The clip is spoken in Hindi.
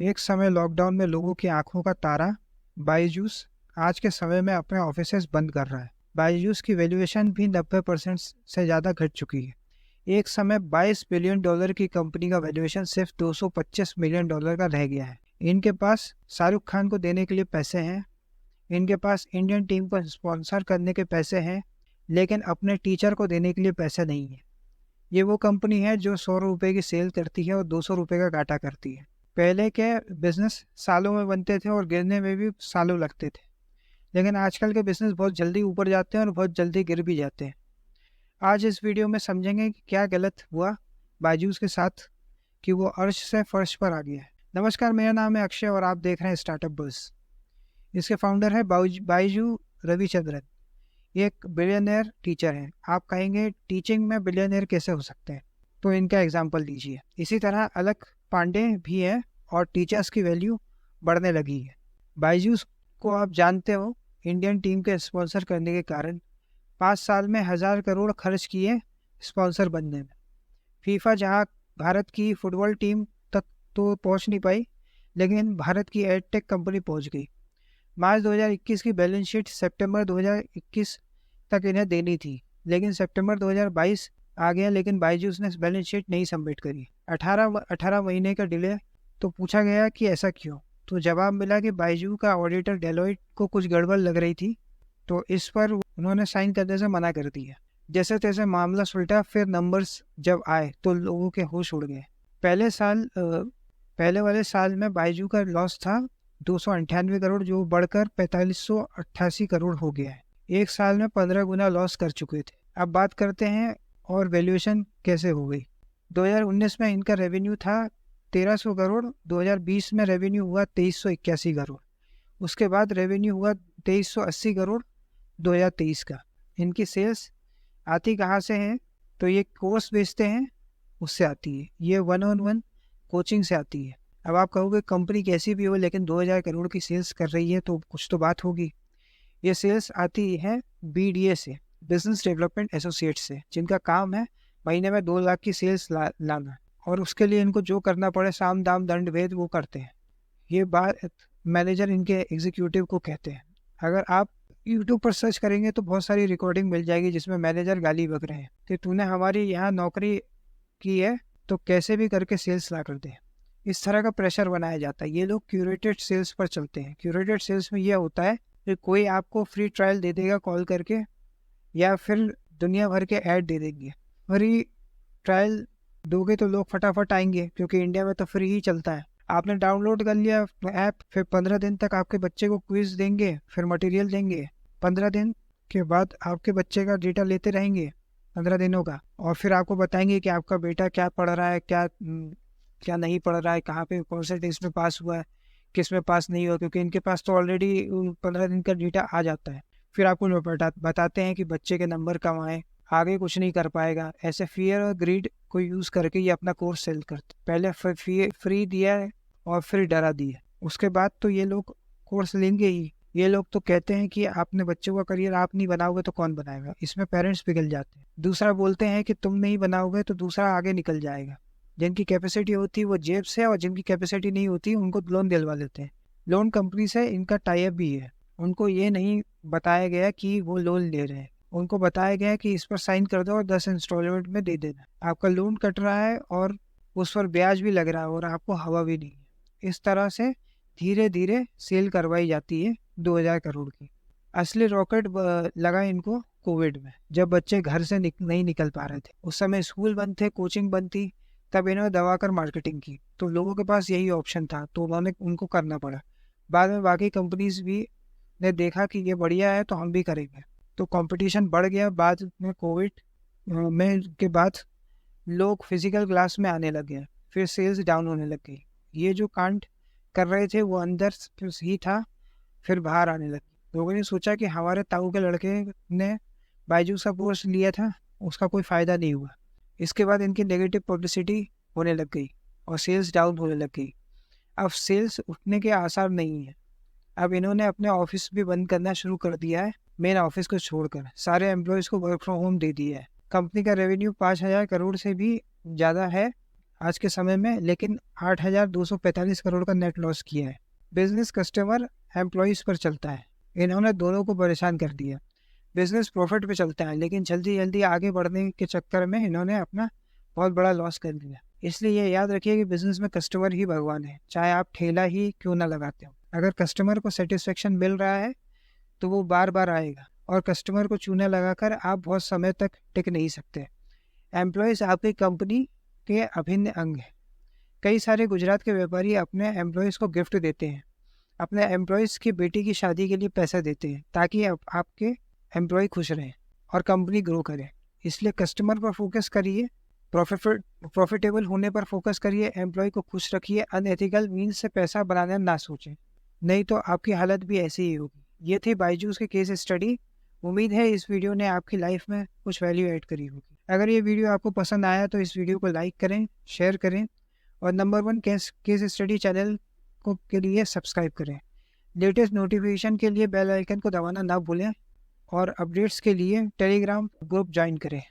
एक समय लॉकडाउन में लोगों की आंखों का तारा बायजूस आज के समय में अपने ऑफिसेज बंद कर रहा है। बायजूस की वैल्यूएशन भी 90% से ज़्यादा घट चुकी है। एक समय $22 बिलियन की कंपनी का वैल्यूएशन सिर्फ $225 मिलियन का रह गया है। इनके पास शाहरुख खान को देने के लिए पैसे हैं, इनके पास इंडियन टीम को स्पॉन्सर करने के पैसे हैं, लेकिन अपने टीचर को देने के लिए पैसे नहीं है। ये वो कंपनी है जो ₹100 की सेल करती है और ₹200 का घाटा करती है। पहले के बिजनेस सालों में बनते थे और गिरने में भी सालों लगते थे, लेकिन आजकल के बिजनेस बहुत जल्दी ऊपर जाते हैं और बहुत जल्दी गिर भी जाते हैं। आज इस वीडियो में समझेंगे कि क्या गलत हुआ बायजूस के साथ कि वो अर्श से फर्श पर आ गया है। नमस्कार, मेरा नाम है अक्षय और आप देख रहे हैं स्टार्टअप बज़। इसके फाउंडर है बायजू रविचंद्रन। ये एक बिलियनर टीचर हैं। आप कहेंगे टीचिंग में बिलियनर कैसे हो सकते हैं, तो इनका एग्जाम्पल लीजिए। इसी तरह अलक पांडे भी है और टीचर्स की वैल्यू बढ़ने लगी है। बायजूस को आप जानते हो, इंडियन टीम के स्पॉन्सर करने के कारण 5 साल में 1000 करोड़ खर्च किए स्पॉन्सर बनने में। फीफा जहां भारत की फुटबॉल टीम तक तो पहुंच नहीं पाई, लेकिन भारत की एडटेक कंपनी पहुंच गई। मार्च 2021 की बैलेंस शीट सितंबर 2021 तक इन्हें देनी थी, लेकिन सितंबर 2022 आ गया, लेकिन बायजूस ने बैलेंस शीट नहीं सबमिट करी। 18 महीने का डिले। तो पूछा गया कि ऐसा क्यों, तो जवाब मिला कि बायजू का ऑडिटर डेलोइट को कुछ गड़बड़ लग रही थी, तो इस पर उन्होंने साइन करने से मना कर दिया। जैसे तैसे मामला सुलटा। फिर नंबर्स जब आए तो लोगों के होश उड़ गए। पहले वाले साल में बायजू का लॉस था 298 करोड़, जो बढ़कर 4588 करोड़ हो गया है। एक साल में 15 गुना लॉस कर चुके थे। अब बात करते हैं और वैल्यूएशन कैसे हो गई। 2019 में इनका रेवेन्यू था 1300 करोड़, 2020 में रेवेन्यू हुआ 2381 करोड़, उसके बाद रेवेन्यू हुआ 2380 करोड़ 2023 का। इनकी सेल्स आती कहाँ से है, तो ये कोर्स बेचते हैं उससे आती है, ये 1-on-1 कोचिंग से आती है। अब आप कहोगे कंपनी कैसी भी हो, लेकिन 2000 करोड़ की सेल्स कर रही है तो कुछ तो बात होगी। ये सेल्स आती है BDA से, बिजनेस डेवलपमेंट एसोसिएट से, जिनका काम है महीने में 2 लाख की सेल्स लाना, और उसके लिए इनको जो करना पड़े साम दाम दंड भेद वो करते हैं। ये बात मैनेजर इनके एग्जीक्यूटिव को कहते हैं। अगर आप यूट्यूब पर सर्च करेंगे तो बहुत सारी रिकॉर्डिंग मिल जाएगी जिसमें मैनेजर गाली बक रहे हैं कि तूने हमारी यहाँ नौकरी की है तो कैसे भी करके सेल्स ला कर दे। इस तरह का प्रेशर बनाया जाता है। ये लोग क्यूरेटेड सेल्स पर चलते हैं। क्यूरेटेड सेल्स में यह होता है कि कोई आपको फ्री ट्रायल दे देगा कॉल करके, या फिर दुनिया भर के ऐड दे देंगे। फ्री ट्रायल दोगे तो लोग फटाफट आएंगे, क्योंकि इंडिया में तो फ्री ही चलता है। आपने डाउनलोड कर लिया ऐप, फिर 15 दिन तक आपके बच्चे को क्विज देंगे, फिर मटेरियल देंगे। 15 दिन के बाद आपके बच्चे का डेटा लेते रहेंगे 15 दिनों का, और फिर आपको बताएंगे कि आपका बेटा क्या पढ़ रहा है, क्या नहीं पढ़ रहा है, कहाँ पे कौन से टेस्ट में पास हुआ है, किस में पास नहीं हुआ, क्योंकि इनके पास तो ऑलरेडी 15 दिन का डेटा आ जाता है। फिर आपको बताते हैं कि बच्चे के नंबर कम आए, आगे कुछ नहीं कर पाएगा। ऐसे फियर और ग्रीड को यूज़ करके ये अपना कोर्स सेल करते। पहले फ्री दिया है और फिर डरा दिया, उसके बाद तो ये लोग कोर्स लेंगे ही। ये लोग तो कहते हैं कि आपने बच्चों का करियर आप नहीं बनाओगे तो कौन बनाएगा। इसमें पेरेंट्स पिघल जाते हैं। दूसरा बोलते हैं कि तुम नहीं बनाओगे तो दूसरा आगे निकल जाएगा। जिनकी कैपेसिटी होती है वो जेब से, और जिनकी कैपेसिटी नहीं होती उनको लोन दिलवा देते हैं। लोन कंपनी से इनका टाई अप भी है। उनको ये नहीं बताया गया कि वो लोन ले रहे हैं, उनको बताया गया कि इस पर साइन कर दो और 10 इंस्टॉलमेंट में दे देना। आपका लोन कट रहा है और उस पर ब्याज भी लग रहा है और आपको हवा भी नहीं है। इस तरह से धीरे धीरे सेल करवाई जाती है 2000 करोड़ की। असली रॉकेट लगा इनको कोविड में, जब बच्चे घर से नहीं निकल पा रहे थे। उस समय स्कूल बंद थे, कोचिंग बंद थी, तब इन्होंने दवा कर मार्केटिंग की, तो लोगों के पास यही ऑप्शन था, तो उनको करना पड़ा। बाद में बाकी कंपनीज भी ने देखा कि ये बढ़िया है तो हम भी करेंगे, तो कंपटीशन बढ़ गया। बाद में कोविड में के बाद लोग फिजिकल क्लास में आने लगे, फिर सेल्स डाउन होने लग गई। ये जो कांड कर रहे थे वो अंदर ही था, फिर बाहर आने लगे। लोगों ने सोचा कि हमारे ताऊ के लड़के ने बायजूस का कोर्स लिया था, उसका कोई फ़ायदा नहीं हुआ। इसके बाद इनकी नेगेटिव पब्लिसिटी होने लग गई और सेल्स डाउन होने लग गई। अब सेल्स उठने के आसार नहीं है। अब इन्होंने अपने ऑफिस भी बंद करना शुरू कर दिया है। मेन ऑफिस को छोड़कर सारे एम्प्लॉयज़ को वर्क फ्रॉम होम दे दिया है। कंपनी का रेवेन्यू 5000 करोड़ से भी ज़्यादा है आज के समय में, लेकिन 8,245 करोड़ का नेट लॉस किया है। बिजनेस कस्टमर एम्प्लॉयज़ पर चलता है, इन्होंने दोनों को परेशान कर दिया। बिजनेस प्रॉफिट पे चलता है, लेकिन जल्दी जल्दी आगे बढ़ने के चक्कर में इन्होंने अपना बहुत बड़ा लॉस कर दिया। इसलिए ये याद रखिए कि बिजनेस में कस्टमर ही भगवान है, चाहे आप ठेला ही क्यों ना लगाते हो। अगर कस्टमर को सेटिस्फेक्शन मिल रहा है तो वो बार बार आएगा, और कस्टमर को चूना लगाकर आप बहुत समय तक टिक नहीं सकते। एम्प्लॉयज़ आपकी कंपनी के अभिन्न अंग हैं। कई सारे गुजरात के व्यापारी अपने एम्प्लॉयज़ को गिफ्ट देते हैं, अपने एम्प्लॉयज़ की बेटी की शादी के लिए पैसा देते हैं, ताकि आपके एम्प्लॉय खुश रहें और कंपनी ग्रो करे। इसलिए कस्टमर पर फोकस करिए, प्रॉफिटेबल होने पर फोकस करिए, एम्प्लॉय को खुश रखिए, अनएथिकल मीन्स से पैसा बनाना ना सोचें, नहीं तो आपकी हालत भी ऐसी ही होगी। ये थी बायजूस के केस स्टडी। उम्मीद है इस वीडियो ने आपकी लाइफ में कुछ वैल्यू ऐड करी होगी। अगर ये वीडियो आपको पसंद आया तो इस वीडियो को लाइक करें, शेयर करें, और नंबर 1 केस स्टडी चैनल को के लिए सब्सक्राइब करें। लेटेस्ट नोटिफिकेशन के लिए बेल आइकन को दबाना ना भूलें, और अपडेट्स के लिए टेलीग्राम ग्रुप ज्वाइन करें।